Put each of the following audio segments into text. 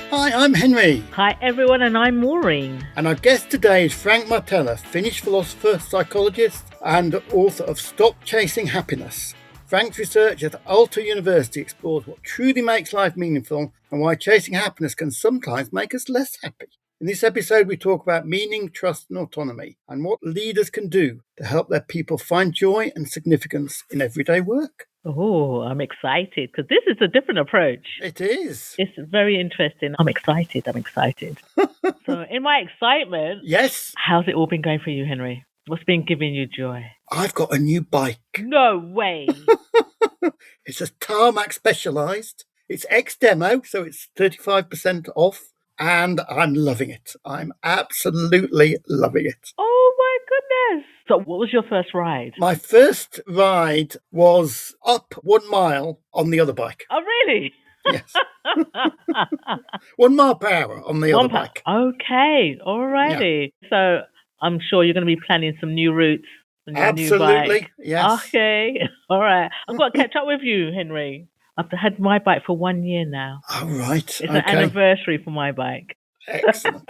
Hi, I'm Henry. Hi everyone, and I'm Maureen. And our guest today is Frank Martella, Finnish philosopher, psychologist, and author of Stop Chasing Happiness. Frank's research at Aalto University explores what truly makes life meaningful and why chasing happiness can sometimes make us less happy. In this episode, we talk about meaning, trust, and autonomy, and what leaders can do to help their people find joy and significance in everyday work. Oh, I'm excited because this is a different approach. It is. It's very interesting. I'm excited. So, in my excitement, Yes, how's it all been going for you, Henry? What's been giving you joy? I've got a new bike. No way. It's a Tarmac Specialized. It's ex-demo, so it's 35% off, and I'm loving it. I'm absolutely loving it. Oh my goodness. So, what was your first ride? My first ride was up 1 mile on the other bike. Oh, really? Yes. 1 mile per hour on the other bike. Okay, alrighty. Yeah. So, I'm sure you're going to be planning some new routes. Absolutely, new bike. Yes. Okay, all right. I've got to catch up with you, Henry. I've had my bike for 1 year now. Oh, right. It's an anniversary for my bike. Excellent.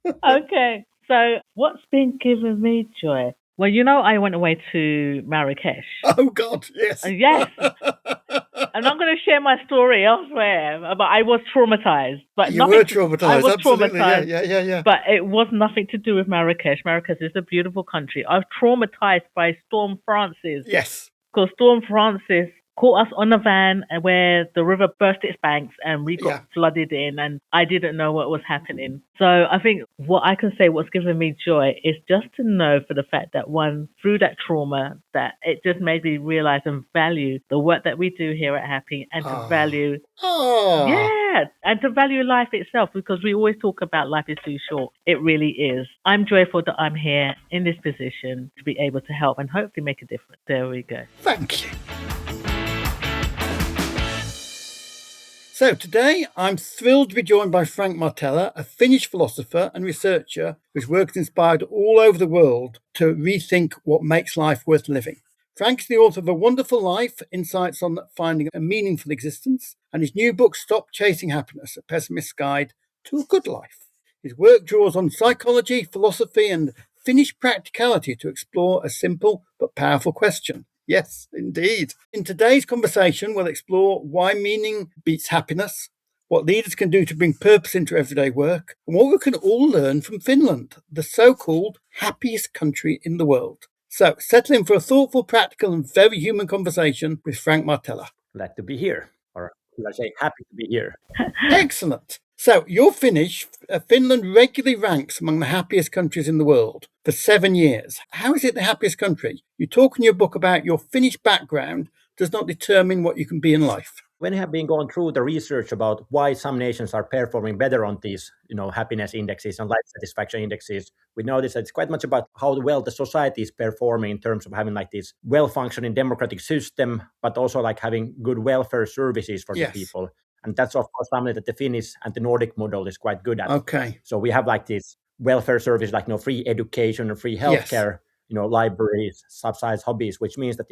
Okay, so what's been giving me joy? Well, I went away to Marrakesh. Oh, God, yes. Yes. I'm not going to share my story elsewhere, but I was traumatized. But you were traumatized, I was absolutely. Traumatized, yeah. But it was nothing to do with Marrakesh. Marrakesh is a beautiful country. I was traumatized by Storm Francis. Yes. Because Storm Francis caught us on a van where the river burst its banks and we got flooded in, and I didn't know what was happening. So I think what I can say what's given me joy is just to know for the fact that through that trauma, that it just made me realize and value the work that we do here at Happy, and to value and to value life itself, because we always talk about life is too short. It really is. I'm joyful that I'm here in this position to be able to help and hopefully make a difference. There we go. Thank you. So today, I'm thrilled to be joined by Frank Martella, a Finnish philosopher and researcher whose work has inspired all over the world to rethink what makes life worth living. Frank is the author of A Wonderful Life, Insights on Finding a Meaningful Existence, and his new book, Stop Chasing Happiness, A Pessimist's Guide to a Good Life. His work draws on psychology, philosophy, and Finnish practicality to explore a simple but powerful question. Yes, indeed. In today's conversation, we'll explore why meaning beats happiness, what leaders can do to bring purpose into everyday work, and what we can all learn from Finland, the so-called happiest country in the world. So, settle in for a thoughtful, practical, and very human conversation with Frank Martella. Glad to be here, or should I say happy to be here. Excellent. So, you're Finnish. Finland regularly ranks among the happiest countries in the world for 7 years. How is it the happiest country? You talk in your book about your Finnish background does not determine what you can be in life. When I have been going through the research about why some nations are performing better on these, happiness indexes and life satisfaction indexes, we notice that it's quite much about how well the society is performing in terms of having like this well-functioning democratic system, but also like having good welfare services for the people. And that's, of course, something that the Finnish and the Nordic model is quite good at. Okay. So we have like this welfare service, like free education and free healthcare, libraries, subsidized hobbies, which means that,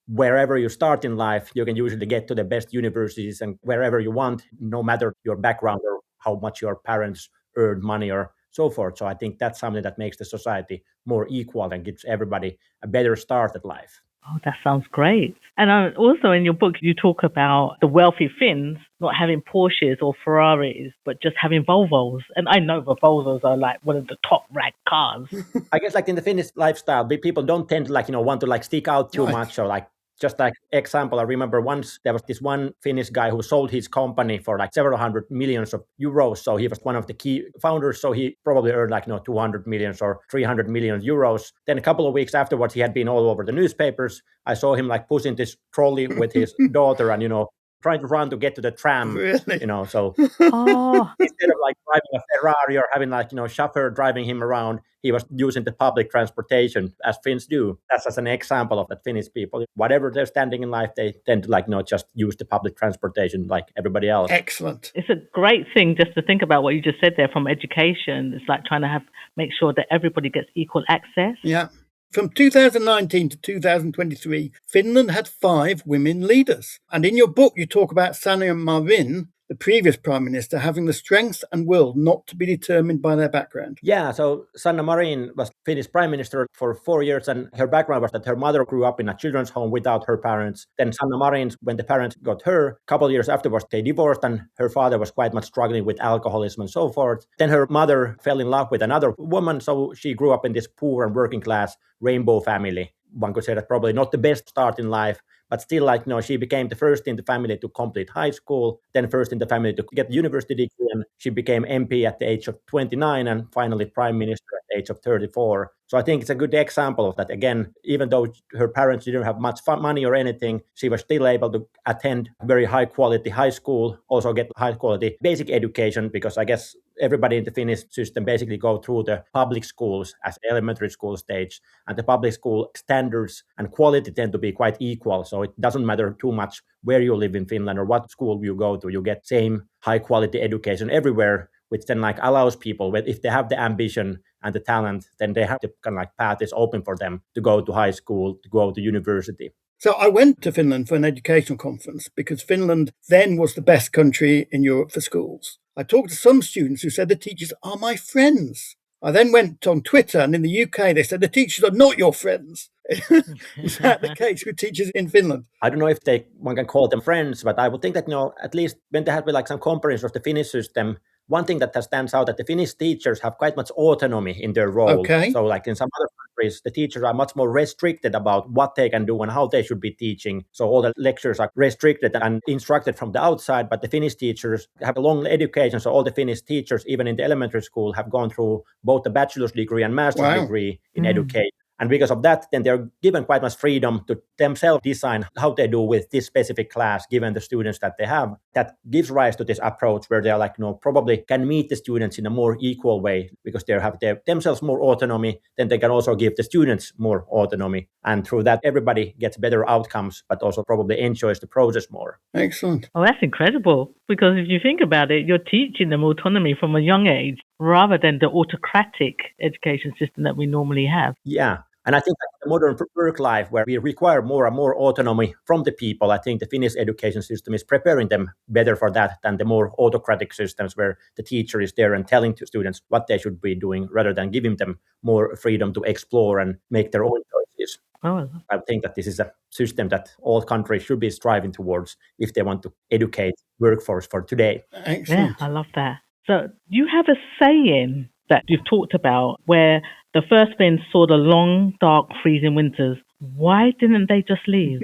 wherever you start in life, you can usually get to the best universities and wherever you want, no matter your background or how much your parents earned money or so forth. So I think that's something that makes the society more equal and gives everybody a better start at life. Oh, that sounds great. And also in your book, you talk about the wealthy Finns not having Porsches or Ferraris, but just having Volvos. And I know the Volvos are like one of the top ranked cars. I guess like in the Finnish lifestyle, people don't tend to want to stick out too much, or just like example, I remember once there was this one Finnish guy who sold his company for like several hundred millions of euros. So he was one of the key founders. So he probably earned 200 million or 300 million euros. Then a couple of weeks afterwards, he had been all over the newspapers. I saw him pushing this trolley with his daughter and, trying to run to get to the tram, Really? So instead of driving a Ferrari or having chauffeur driving him around, he was using the public transportation as Finns do. That's as an example of that Finnish people. Whatever they're standing in life, they tend to just use the public transportation like everybody else. Excellent. It's a great thing just to think about what you just said there from education. It's like trying to make sure that everybody gets equal access. Yeah. From 2019 to 2023, Finland had 5 women leaders. And in your book, you talk about Sanna Marin, the previous Prime Minister having the strength and will not to be determined by their background. Yeah, so Sanna Marin was Finnish Prime Minister for 4 years, and her background was that her mother grew up in a children's home without her parents. Then Sanna Marin, when the parents got her, a couple of years afterwards, they divorced, and her father was quite much struggling with alcoholism and so forth. Then her mother fell in love with another woman, so she grew up in this poor and working class rainbow family. One could say that probably not the best start in life, but still, she became the first in the family to complete high school, then first in the family to get university degree, and she became MP at the age of 29 and finally Prime Minister at the age of 34. So I think it's a good example of that. Again, even though her parents didn't have much money or anything, she was still able to attend very high quality high school, also get high quality basic education, because I guess everybody in the Finnish system basically go through the public schools as elementary school stage, and the public school standards and quality tend to be quite equal. So it doesn't matter too much where you live in Finland or what school you go to, you get same high quality education everywhere, which then allows people, if they have the ambition and the talent, then they have the path is open for them to go to high school, to go to university. So I went to Finland for an educational conference because Finland then was the best country in Europe for schools. I talked to some students who said the teachers are my friends. I then went on Twitter, and in the UK they said the teachers are not your friends. Is that the case with teachers in Finland? I don't know if one can call them friends, but I would think that at least when they have some comparison of the Finnish system, one thing that stands out that the Finnish teachers have quite much autonomy in their role. Okay. So in some other countries, the teachers are much more restricted about what they can do and how they should be teaching. So all the lectures are restricted and instructed from the outside, but the Finnish teachers have a long education. So all the Finnish teachers, even in the elementary school, have gone through both a bachelor's degree and master's degree in education. And because of that, then they're given quite much freedom to themselves design how they do with this specific class, given the students that they have. That gives rise to this approach where they're probably can meet the students in a more equal way, because they have themselves more autonomy, then they can also give the students more autonomy. And through that, everybody gets better outcomes, but also probably enjoys the process more. Excellent. Oh, that's incredible. Because if you think about it, you're teaching them autonomy from a young age rather than the autocratic education system that we normally have. Yeah. And I think that the modern work life, where we require more and more autonomy from the people, I think the Finnish education system is preparing them better for that than the more autocratic systems where the teacher is there and telling to students what they should be doing rather than giving them more freedom to explore and make their own choices. Oh, I think that this is a system that all countries should be striving towards if they want to educate workforce for today. Excellent. Yeah, I love that. So you have a saying that you've talked about where the first Finns saw the long, dark, freezing winters. Why didn't they just leave?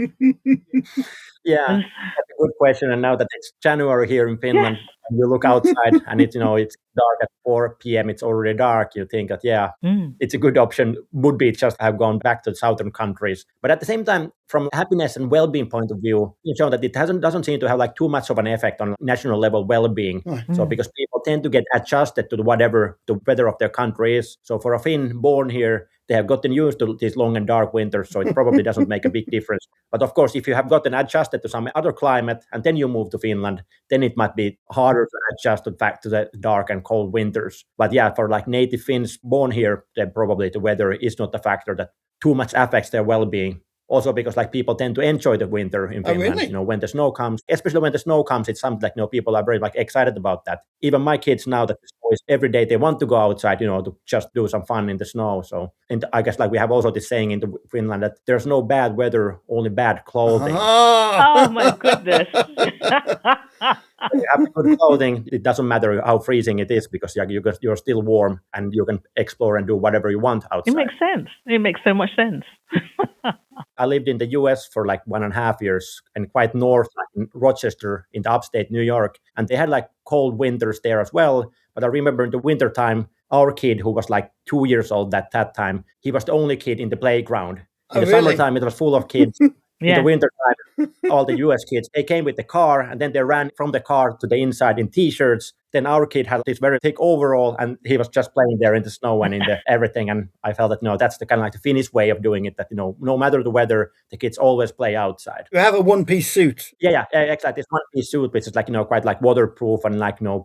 Yeah, that's a good question. And now that it's January here in Finland, and you look outside and it's dark at 4 p.m., it's already dark, you think that, it's a good option would be just have gone back to the southern countries. But at the same time, from happiness and well-being point of view, it's shown that it doesn't seem to have too much of an effect on national level well-being. Right. So because people tend to get adjusted to whatever the weather of their country is. So for a Finn born here, they have gotten used to these long and dark winters, so it probably doesn't make a big difference. But of course, if you have gotten adjusted to some other climate and then you move to Finland, then it might be harder to adjust to the dark and cold winters. But yeah, for native Finns born here, then probably the weather is not a factor that too much affects their well-being. Also because people tend to enjoy the winter in Finland. Really? When the snow comes, especially when the snow comes, it's something people are very excited about that. Even my kids now that the snow is every day, they want to go outside, to just do some fun in the snow. So, and I guess we have also this saying in Finland that there's no bad weather, only bad clothing. Oh my goodness. When you have good clothing, it doesn't matter how freezing it is because you're still warm and you can explore and do whatever you want outside. It makes sense. It makes so much sense. I lived in the US for 1.5 years and quite north, in Rochester, in the upstate New York. And they had cold winters there as well. But I remember in the wintertime, our kid, who was 2 years old at that time, he was the only kid in the playground. In the summertime, it was full of kids. In the wintertime, all the US kids, they came with the car and then they ran from the car to the inside in T-shirts. Then our kid had this very thick overall and he was just playing there in the snow and in the everything. And I felt that, that's the kind of the Finnish way of doing it, that, no matter the weather, the kids always play outside. You have a one-piece suit. Yeah, exactly. This one-piece suit, which is quite waterproof and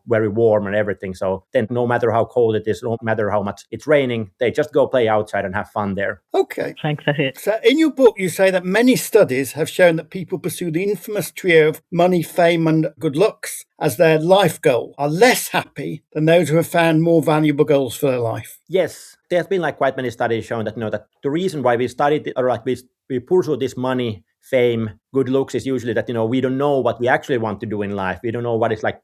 very warm and everything. So then no matter how cold it is, no matter how much it's raining, they just go play outside and have fun there. Okay. Thanks, that's it. So in your book, you say that many studies have shown that people pursue the infamous trio of money, fame, and good looks. as their life goal are less happy than those who have found more valuable goals for their life. Yes, there's been like quite many studies showing that that the reason why we studied or like we pursue this money, fame, good looks is usually that we don't know what we actually want to do in life. We don't know what is the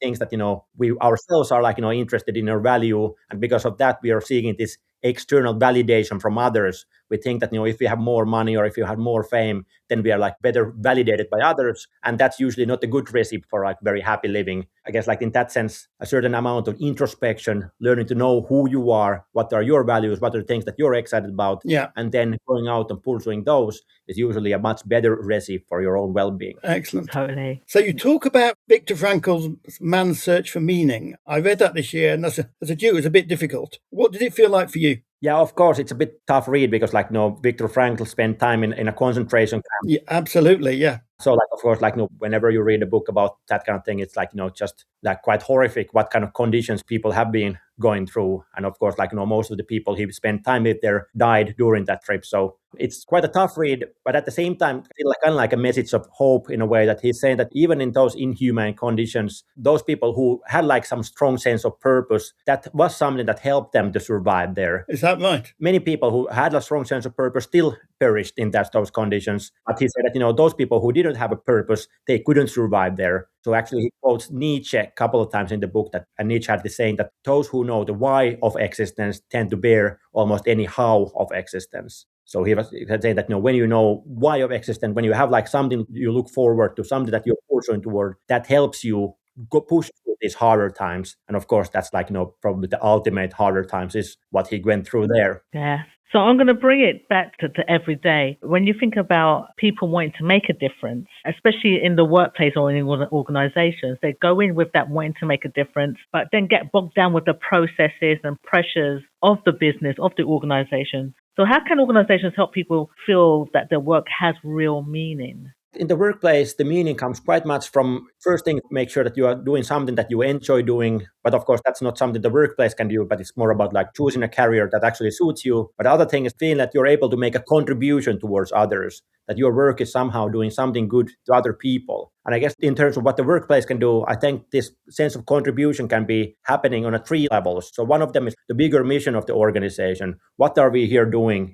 things that we ourselves are like interested in or value, and because of that we are seeking this external validation from others. We think that if we have more money or if you have more fame, then we are like better validated by others, and that's usually not a good recipe for like very happy living. I guess like in that sense, a certain amount of introspection, learning to know who you are, what are your values, what are the things that you're excited about, and then going out and pursuing those is usually a much better recipe for your own well-being. Excellent. Totally. So you talk about Viktor Frankl's Man's Search for Meaning. I read that this year, and as a Jew, it was a bit difficult. What did it feel like for you? Yeah, of course, it's a bit tough read because Viktor Frankl spent time in a concentration camp. Yeah, absolutely, yeah. So of course, whenever you read a book about that kind of thing, it's just like quite horrific what kind of conditions people have been going through. And of course, most of the people he spent time with there died during that trip. So it's quite a tough read, but at the same time, I feel kind of like a message of hope in a way that he's saying that even in those inhumane conditions, those people who had some strong sense of purpose, that was something that helped them to survive there. Is that right? Many people who had a strong sense of purpose still perished in those conditions. But he said that, those people who didn't have a purpose, they couldn't survive there. So actually he quotes Nietzsche a couple of times in the book and Nietzsche had this saying that those who know the why of existence tend to bear almost any how of existence. So he was saying that when you know why of existence, when you have something you look forward to, something that you're pursuing toward, that helps you go push through these harder times. And of course, that's probably the ultimate harder times is what he went through there. Yeah. So I'm going to bring it back to every day. When you think about people wanting to make a difference, especially in the workplace or in organizations, they go in with that wanting to make a difference, but then get bogged down with the processes and pressures of the business, of the organization. So how can organizations help people feel that their work has real meaning? In the workplace, the meaning comes quite much from, first thing, make sure that you are doing something that you enjoy doing. But of course, that's not something the workplace can do, but it's more about choosing a career that actually suits you. But the other thing is feeling that you're able to make a contribution towards others, that your work is somehow doing something good to other people. And I guess in terms of what the workplace can do, I think this sense of contribution can be happening on 3 levels. So one of them is the bigger mission of the organization. What are we here doing,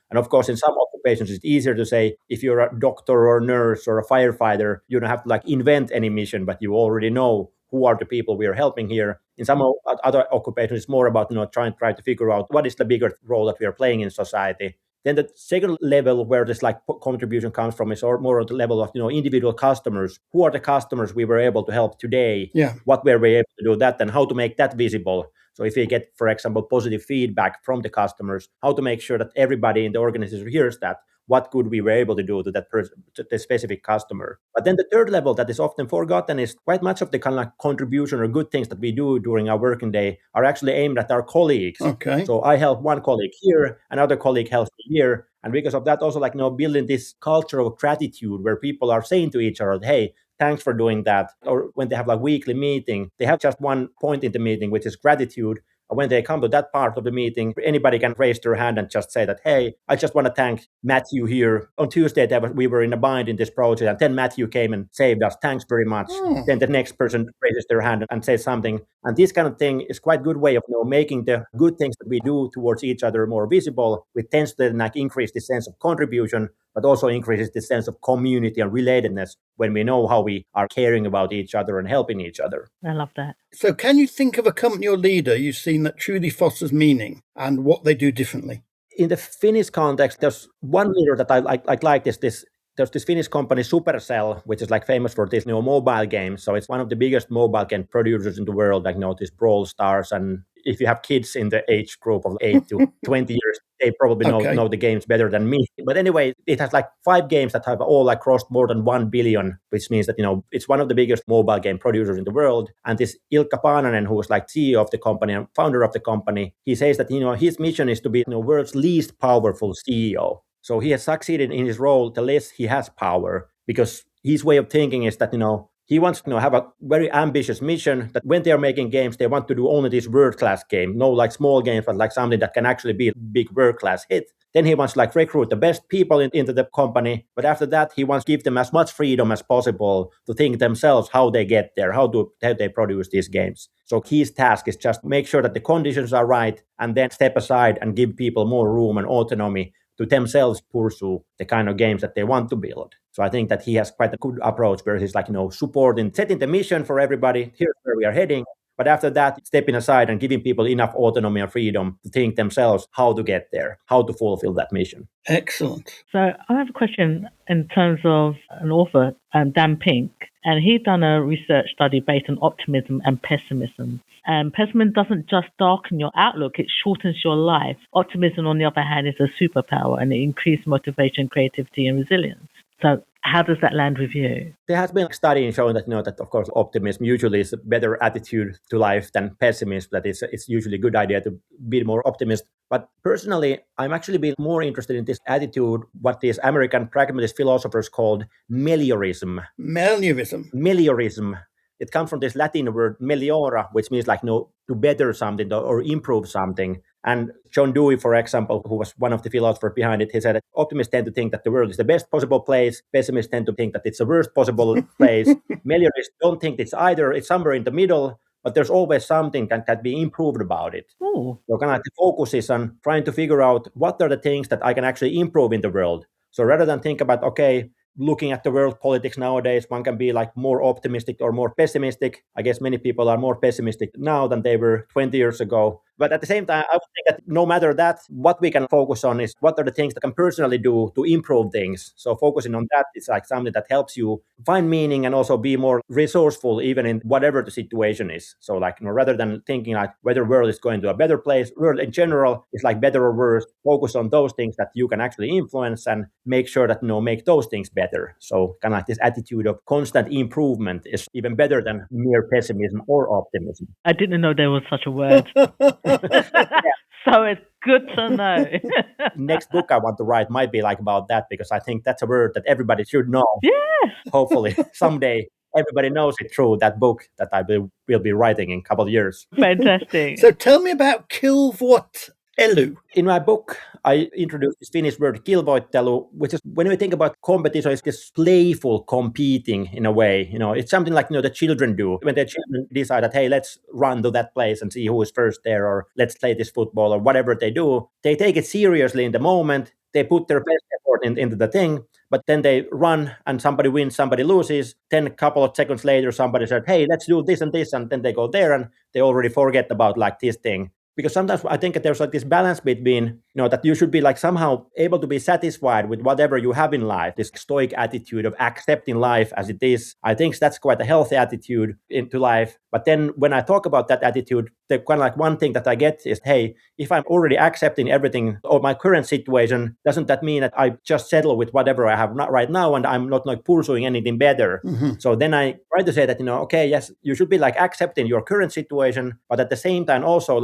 And of course, in some occupations, it's easier to say if you're a doctor or a nurse or a firefighter, you don't have to invent any mission, but you already know who are the people we are helping here. In some other occupations, it's more about trying to figure out what is the bigger role that we are playing in society. Then the second level where this contribution comes from is more at the level of individual customers. Who are the customers we were able to help today? Yeah. What were we able to do that, and how to make that visible? So if we get, for example, positive feedback from the customers, how to make sure that everybody in the organization hears that, what good we were able to do to that person, to the specific customer. But then the third level that is often forgotten is quite much of the kind of contribution or good things that we do during our working day are actually aimed at our colleagues. Okay. So I help one colleague here, another colleague helps me here. And because of that, also building this culture of gratitude where people are saying to each other, hey, thanks for doing that. Or when they have weekly meeting, they have just one point in the meeting, which is gratitude. When they come to that part of the meeting, anybody can raise their hand and just say that, hey, I just want to thank Matthew here. On Tuesday, we were in a bind in this project, and then Matthew came and saved us. Thanks very much. Then the next person raises their hand and says something. And this kind of thing is quite a good way of making the good things that we do towards each other more visible, which tends to increase the sense of contribution, but also increases the sense of community and relatedness when we know how we are caring about each other and helping each other. I love that. So can you think of a company or leader you've seen that truly fosters meaning and what they do differently? In the Finnish context, there's one leader that I like this. There's this Finnish company, Supercell, which is famous for these mobile games. So it's one of the biggest mobile game producers in the world, these Brawl Stars. And if you have kids in the age group of 8 to 20 years, they probably know the games better than me. But anyway, it has 5 games that have all crossed more than 1 billion, which means that, it's one of the biggest mobile game producers in the world. And this Ilkka Paananen, who was CEO of the company and founder of the company, he says that, his mission is to be the world's least powerful CEO. So he has succeeded in his role the less he has power, because his way of thinking is that, he wants to have a very ambitious mission that when they're making games, they want to do only this world-class game, no like small games, but like something that can actually be a big world-class hit. Then he wants like recruit the best people into the company. But after that, he wants to give them as much freedom as possible to think themselves how they get there, how they produce these games. So his task is just make sure that the conditions are right and then step aside and give people more room and autonomy to themselves pursue the kind of games that they want to build. So I think that he has quite a good approach where he's like, supporting, setting the mission for everybody. Here's where we are heading. But after that, stepping aside and giving people enough autonomy and freedom to think themselves how to get there, how to fulfill that mission. Excellent. So I have a question in terms of an author, Dan Pink, and he done a research study based on optimism and pessimism. And pessimism doesn't just darken your outlook, it shortens your life. Optimism, on the other hand, is a superpower and it increases motivation, creativity, and resilience. So how does that land with you? There has been a study showing that, that of course optimism usually is a better attitude to life than pessimism, that it's usually a good idea to be more optimistic. But personally, I'm actually been more interested in this attitude, what these American pragmatist philosophers called meliorism. Meliorism. It comes from this Latin word meliora, which means like to better something or improve something. And John Dewey, for example, who was one of the philosophers behind it, he said that optimists tend to think that the world is the best possible place. Pessimists tend to think that it's the worst possible place. Meliorists don't think it's either. It's somewhere in the middle, but there's always something that can be improved about it. Ooh. So kind of like the focus is on trying to figure out what are the things that I can actually improve in the world. So rather than think about, okay, looking at the world politics nowadays, one can be like more optimistic or more pessimistic. I guess many people are more pessimistic now than they were 20 years ago. But at the same time, I would think that no matter that, what we can focus on is what are the things that I can personally do to improve things. So focusing on that is like something that helps you find meaning and also be more resourceful even in whatever the situation is. So like rather than thinking like whether the world is going to a better place, world in general is like better or worse, focus on those things that you can actually influence and make sure that make those things better. So kind of like this attitude of constant improvement is even better than mere pessimism or optimism. I didn't know there was such a word. So it's good to know. Next book I want to write might be like about that, because I think that's a word that everybody should know. Yes. Hopefully someday everybody knows it through that book that I will be writing in a couple of years. Fantastic. So tell me about kilvoittelu. In my book, I introduced this Finnish word kilvoittelu, which is when we think about competition, it's this playful competing in a way. It's something like the children do when their children decide that, hey, let's run to that place and see who is first there, or let's play this football or whatever they do. They take it seriously in the moment. They put their best effort into the thing, but then they run and somebody wins, somebody loses. Then a couple of seconds later, somebody said, hey, let's do this and this. And then they go there and they already forget about like this thing. Because sometimes I think that there's like this balance between, that you should be like somehow able to be satisfied with whatever you have in life, this stoic attitude of accepting life as it is. I think that's quite a healthy attitude into life. But then when I talk about that attitude, the kind of like one thing that I get is, hey, if I'm already accepting everything or my current situation, doesn't that mean that I just settle with whatever I have not right now and I'm not like pursuing anything better? Mm-hmm. So then I try to say that, okay, yes, you should be like accepting your current situation, but at the same time also,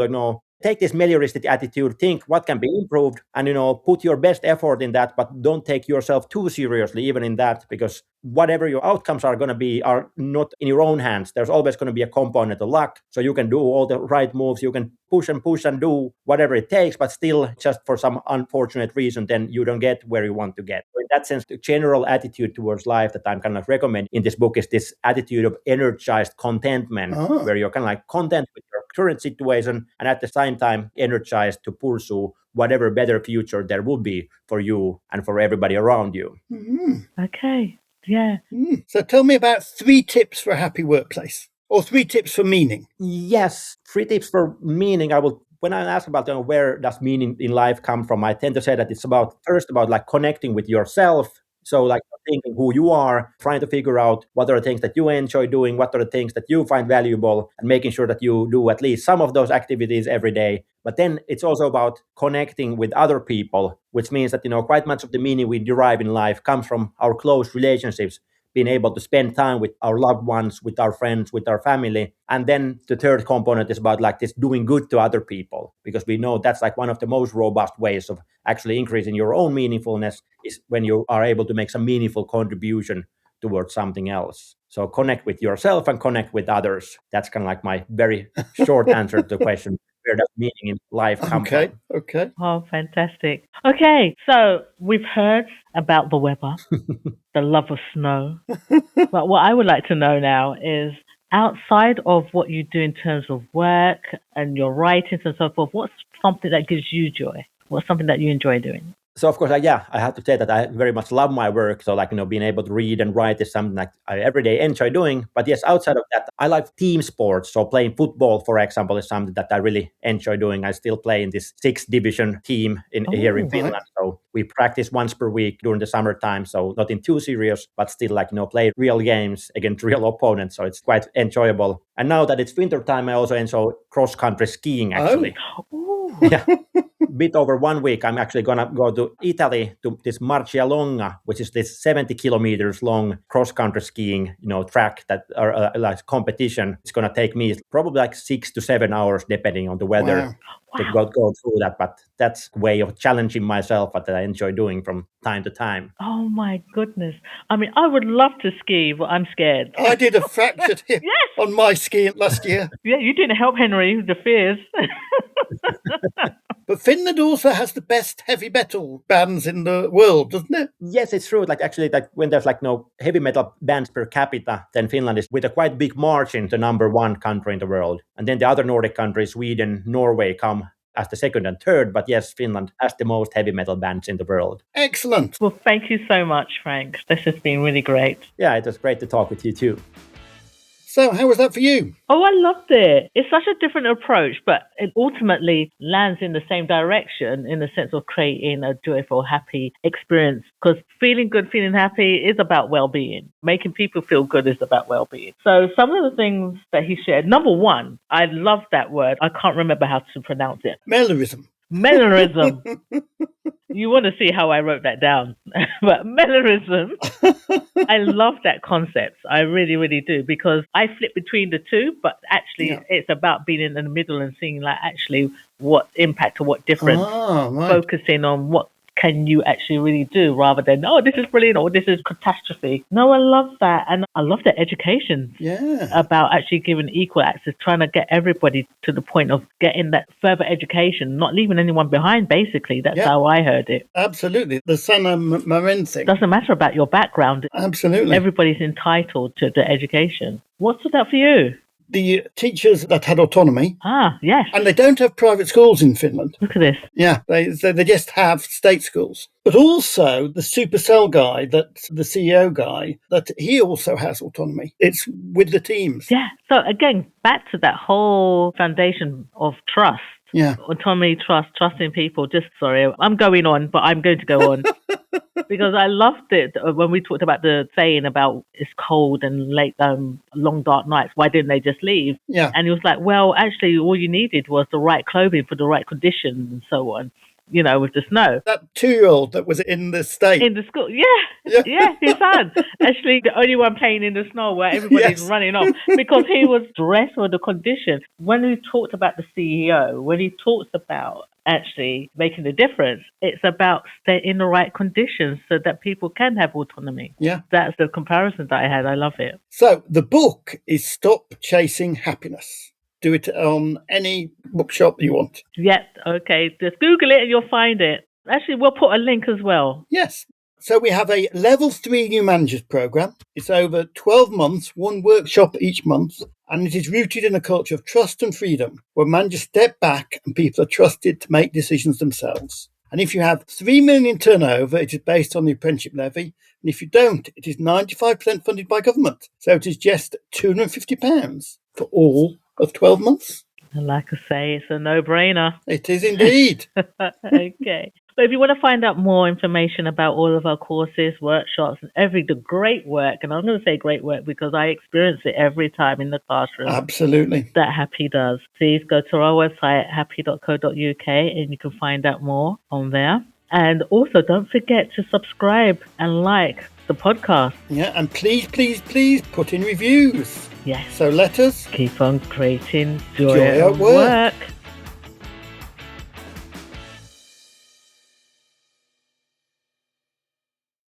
take this melioristic attitude, think what can be improved, and put your best effort in that, but don't take yourself too seriously even in that, because whatever your outcomes are going to be are not in your own hands. There's always going to be a component of luck. So you can do all the right moves, you can push and do whatever it takes, but still just for some unfortunate reason, then you don't get where you want to get. So in that sense, the general attitude towards life that I'm kind of recommending in this book is this attitude of energized contentment, where you're kind of like content with your current situation and at the same time energized to pursue whatever better future there will be for you and for everybody around you. Mm-hmm. Okay. Yeah. So tell me about 3 tips for a happy workplace, or 3 tips for meaning. Yes, 3 tips for meaning. When I ask about where does meaning in life come from, I tend to say that it's first about like connecting with yourself. So like thinking who you are, trying to figure out what are the things that you enjoy doing, what are the things that you find valuable, and making sure that you do at least some of those activities every day. But then it's also about connecting with other people, which means that, quite much of the meaning we derive in life comes from our close relationships, being able to spend time with our loved ones, with our friends, with our family. And then the third component is about like this doing good to other people, because we know that's like one of the most robust ways of actually increasing your own meaningfulness is when you are able to make some meaningful contribution towards something else. So connect with yourself and connect with others. That's kind of like my very short answer to the question, where does meaning in life come from? Okay. Oh, fantastic. Okay, so we've heard about the weather, the love of snow. But what I would like to know now is, outside of what you do in terms of work and your writings and so forth, what's something that gives you joy? What's something that you enjoy doing? So of course, I have to say that I very much love my work. So being able to read and write is something that I every day enjoy doing. But yes, outside of that, I like team sports. So playing football, for example, is something that I really enjoy doing. I still play in this 6th division team here in Finland. Right. So we practice once per week during the summertime. So nothing too serious, but still play real games against real opponents. So it's quite enjoyable. And now that it's winter time, I also enjoy cross-country skiing actually. Ooh. Yeah. Bit over 1 week, I'm actually gonna go to Italy to this Marcialonga, which is this 70 kilometers long cross-country skiing, track that are like competition. It's gonna take me probably like 6 to 7 hours, depending on the weather, to go through that. But that's a way of challenging myself that I enjoy doing from time to time. Oh my goodness. I mean, I would love to ski, but I'm scared. I did a fractured hip Yes. on my skiing last year. Yeah, you didn't help Henry with the fears. But Finland also has the best heavy metal bands in the world, doesn't it? Yes, it's true. When there's no heavy metal bands per capita, then Finland is with a quite big margin the number 1 country in the world. And then the other Nordic countries, Sweden, Norway, come as the 2nd and 3rd. But yes, Finland has the most heavy metal bands in the world. Excellent. Well, thank you so much, Frank. This has been really great. Yeah, it was great to talk with you too. So how was that for you? Oh, I loved it. It's such a different approach, but it ultimately lands in the same direction in the sense of creating a joyful, happy experience. Because feeling good, feeling happy is about well-being. Making people feel good is about well-being. So some of the things that he shared, number one, I love that word. I can't remember how to pronounce it. Mellorism. Mannerism. You want to see how I wrote that down. But mannerism, I love that concept. I really, really do, because I flip between the two, but actually it's about being in the middle and seeing actually what impact or what difference, focusing on what can you actually really do rather than, oh, this is brilliant or this is catastrophe. No, I love that. And I love the education about actually giving equal access, trying to get everybody to the point of getting that further education, not leaving anyone behind, basically. That's how I heard it. Absolutely. The Sanna Marin thing. Doesn't matter about your background. Absolutely. Everybody's entitled to the education. What stood out for you? The teachers that had autonomy. Ah, yes. And they don't have private schools in Finland. Look at this. Yeah, they just have state schools. But also the Supercell guy, that's the CEO guy, that he also has autonomy. It's with the teams. Yeah. So again, back to that whole foundation of trust. Yeah. Autonomy, trusting people. Sorry, I'm going on, but I'm going to go on. Because I loved it when we talked about the saying about it's cold and late, long dark nights. Why didn't they just leave? Yeah. And he was like, well, actually, all you needed was the right clothing for the right conditions and so on. With the snow. That 2-year-old that was in the state. In the school, yeah, his son. Actually, the only one playing in the snow where everybody's running off because he was dressed for the condition. When we talked about the CEO, when he talks about actually making a difference, it's about staying in the right conditions so that people can have autonomy. Yeah. That's the comparison that I had. I love it. So the book is Stop Chasing Happiness. Do it on any bookshop you want. Yeah, okay. Just Google it and you'll find it. Actually, we'll put a link as well. Yes. So we have a Level 3 New Managers programme. It's over 12 months, one workshop each month, and it is rooted in a culture of trust and freedom, where managers step back and people are trusted to make decisions themselves. And if you have 3 million turnover, it is based on the apprenticeship levy. And if you don't, it is 95% funded by government. So it is just £250 for all of 12 months. Like I say, it's a no-brainer. It is indeed. Okay. But if you want to find out more information about all of our courses, workshops, and the great work, and I'm going to say great work because I experience it every time in the classroom. Absolutely. That Happy does. Please go to our website, happy.co.uk, and you can find out more on there. And also, don't forget to subscribe and like the podcast. Yeah, and please, please, please put in reviews. Yes. So let us keep on creating joy at work.